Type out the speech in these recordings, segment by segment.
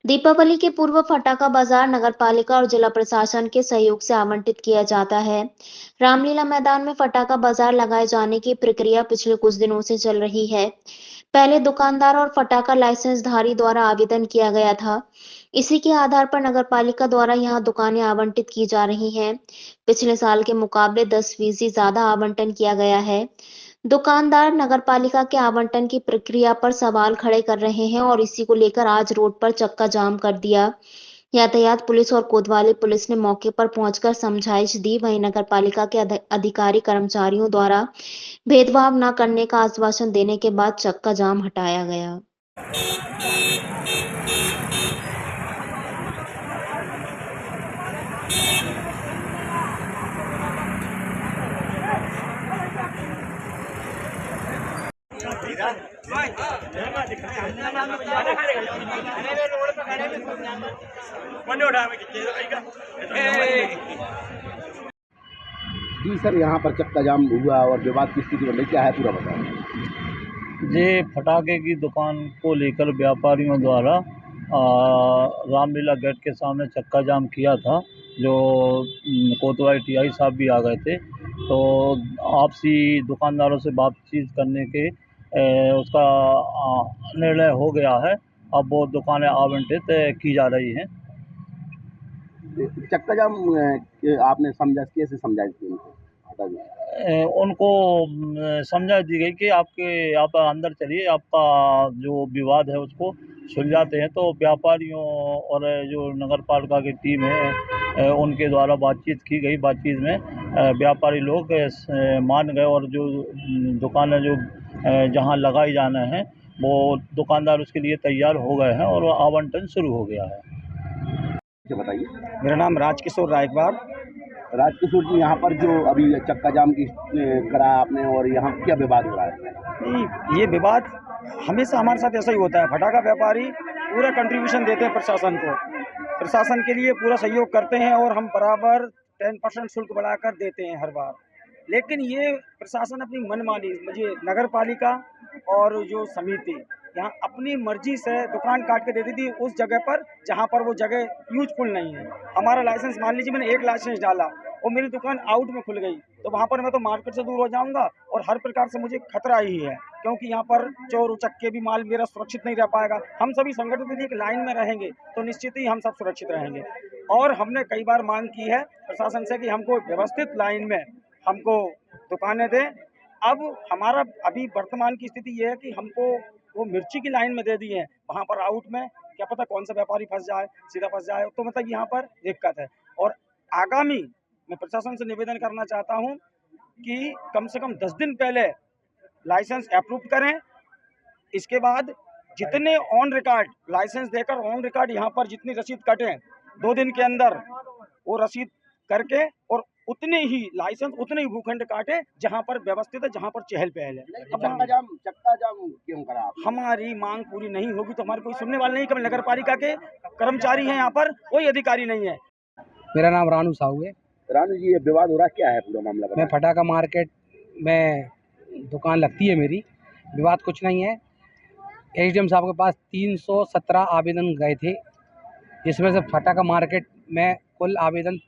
दीपावली के पूर्व फटाका बाजार नगरपालिका और जिला प्रशासन के सहयोग से आवंटित किया जाता है। रामलीला मैदान में फटाका बाजार लगाए जाने की प्रक्रिया पिछले कुछ दिनों से चल रही है। पहले दुकानदार और फटाका लाइसेंसधारी द्वारा आवेदन किया गया था। इसी के आधार पर नगरपालिका द्वारा यहां दुकानें आवंटित की जा रही हैं। पिछले साल के मुकाबले 10% ज्यादा आवंटन किया गया है। दुकानदार नगरपालिका के आवंटन की प्रक्रिया पर सवाल खड़े कर रहे हैं और इसी को लेकर आज रोड पर चक्का जाम कर दिया। यातायात पुलिस और कोतवाली पुलिस ने मौके पर पहुंचकर समझाइश दी। वहीं नगरपालिका के अधिकारी कर्मचारियों द्वारा भेदभाव न करने का आश्वासन देने के बाद चक्का जाम हटाया गया। जी सर, यहाँ पर चक्का जाम हुआ और विवाद की स्थिति बन रही, क्या है पूरा बताओ। ये फटाके की दुकान को लेकर व्यापारियों द्वारा रामलीला गेट के सामने चक्का जाम किया था। जो कोतवाली टीआई साहब भी आ गए थे, तो आपसी दुकानदारों से बातचीत करने के उसका निर्णय हो गया है। अब वो दुकानें आवंटित की जा रही हैं। चक्का जाम आपने समझा, कैसे समझा इसको हटा दिया? उनको समझा दी गई कि आप अंदर चलिए, आपका जो विवाद है उसको सुलझाते हैं। तो व्यापारियों और जो नगर पालिका की टीम है उनके द्वारा बातचीत की गई। बातचीत में व्यापारी लोग मान गए और जो दुकानें जो जहां लगाई जाना है वो दुकानदार उसके लिए तैयार हो गए हैं और आवंटन शुरू हो गया है। बताइए। मेरा नाम राजकिशोर रायकवार। राजकिशोर जी, यहाँ पर जो अभी चक्का जाम की करा आपने और यहाँ क्या विवाद हो रहा है? ये विवाद हमेशा हमारे साथ ऐसा ही होता है। फटाका व्यापारी पूरा कंट्रीब्यूशन देते हैं प्रशासन को, प्रशासन के लिए पूरा सहयोग करते हैं और हम बराबर 10% शुल्क बढ़ाकर देते हैं हर बार। लेकिन ये प्रशासन अपनी मनमानी, मुझे नगर पालिका और जो समिति यहाँ अपनी मर्जी से दुकान काट के देती थी उस जगह पर जहाँ पर वो जगह यूजफुल नहीं है। हमारा लाइसेंस, मान लीजिए मैंने एक लाइसेंस डाला और मेरी दुकान आउट में खुल गई, तो वहाँ पर मैं तो मार्केट से दूर हो जाऊँगा और हर प्रकार से मुझे खतरा ही है, क्योंकि यहाँ पर चोर उचक्के भी, माल मेरा सुरक्षित नहीं रह पाएगा। हम सभी संगठित यदि एक लाइन में रहेंगे तो निश्चित ही हम सब सुरक्षित रहेंगे। और हमने कई बार मांग की है प्रशासन से कि हमको व्यवस्थित लाइन में हमको दुकानें दें। अब हमारा अभी वर्तमान की स्थिति ये है कि हमको वो मिर्ची की लाइन में दे दी है, वहाँ पर आउट में क्या पता कौन सा व्यापारी फंस जाए, सीधा फंस जाए, तो मतलब यहाँ पर दिक्कत है। और आगामी मैं प्रशासन से निवेदन करना चाहता हूँ कि कम से कम 10 दिन पहले लाइसेंस अप्रूव करें। इसके बाद जितने ऑन रिकॉर्ड लाइसेंस देकर ऑन रिकॉर्ड यहाँ पर जितनी रसीद कटें 2 दिन के अंदर वो रसीद करके, और उतने ही लाइसेंस उतने ही भूखंड काटे जहां पर व्यवस्थित है, जहां पर चहल पहल है। चक्का जाम क्यों करा आपने? हमारी मांग पूरी नहीं होगी तो हमारे कोई सुनने वाले नहीं। केवल नगर पालिका के कर्मचारी हैं, यहाँ पर कोई अधिकारी नहीं है। मेरा नाम रानू साहू है। रानू जी, ये विवाद हो रहा, क्या है पूरा मामला? मैं फटाका मार्केट में दुकान लगती है मेरी। विवाद कुछ नहीं है। एसडीएम साहब के पास 317 आवेदन गए थे, जिसमें से फटाका मार्केट में कुल आवेदन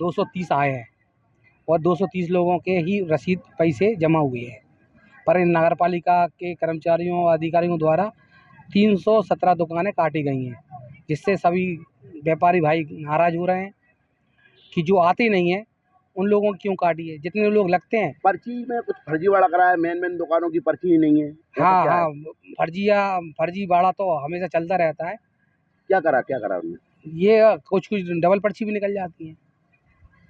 230 आए हैं और 230 लोगों के ही रसीद पैसे जमा हुए हैं। पर इन नगर पालिका के कर्मचारियों और अधिकारियों द्वारा 317 दुकानें काटी गई हैं, जिससे सभी व्यापारी भाई नाराज़ हो रहे हैं कि जो आते नहीं हैं उन लोगों की क्यों काटी है। जितने लोग लगते हैं, पर्ची में कुछ फर्जीवाड़ा करा है, मेन दुकानों की पर्ची ही नहीं है। हाँ, फर्जीवाड़ा तो हमेशा चलता रहता है। क्या करा उन्होंने? ये कुछ डबल पर्ची भी निकल जाती है।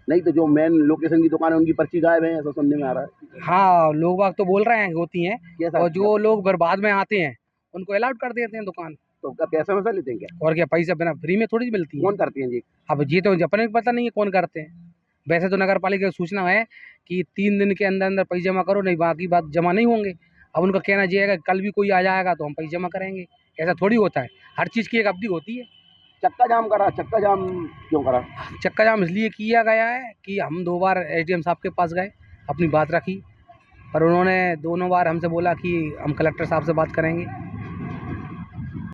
नहीं तो जो मेन लोकेशन की दुकान है उनकी पर्ची गायब है, ऐसा सुनने में आ रहा है। हाँ, लोग बाग तो बोल रहे हैं होती हैं, और जो लोग बर्बाद में आते हैं उनको अलाउड कर देते हैं दुकान। तो क्या पैसा वैसा लेते हैं क्या? और क्या, पैसा बिना फ्री में थोड़ी मिलती है। कौन करते हैं जी? अब ये तो अपने को पता नहीं है कौन करते हैं। वैसे तो नगर पालिका की सूचना है कि 3 दिन के अंदर अंदर पैसे जमा करो, नहीं बाकी बात जमा नहीं होंगे। अब उनका कहना ये है कि कल भी कोई आ जाएगा तो हम पैसे जमा करेंगे। ऐसा थोड़ी होता है, हर चीज़ की एक अवधि होती है। चक्का जाम क्यों करा? चक्का जाम इसलिए किया गया है कि हम 2 बार एसडीएम साहब के पास गए, अपनी बात रखी, पर उन्होंने दोनों बार हमसे बोला कि हम कलेक्टर साहब से बात करेंगे।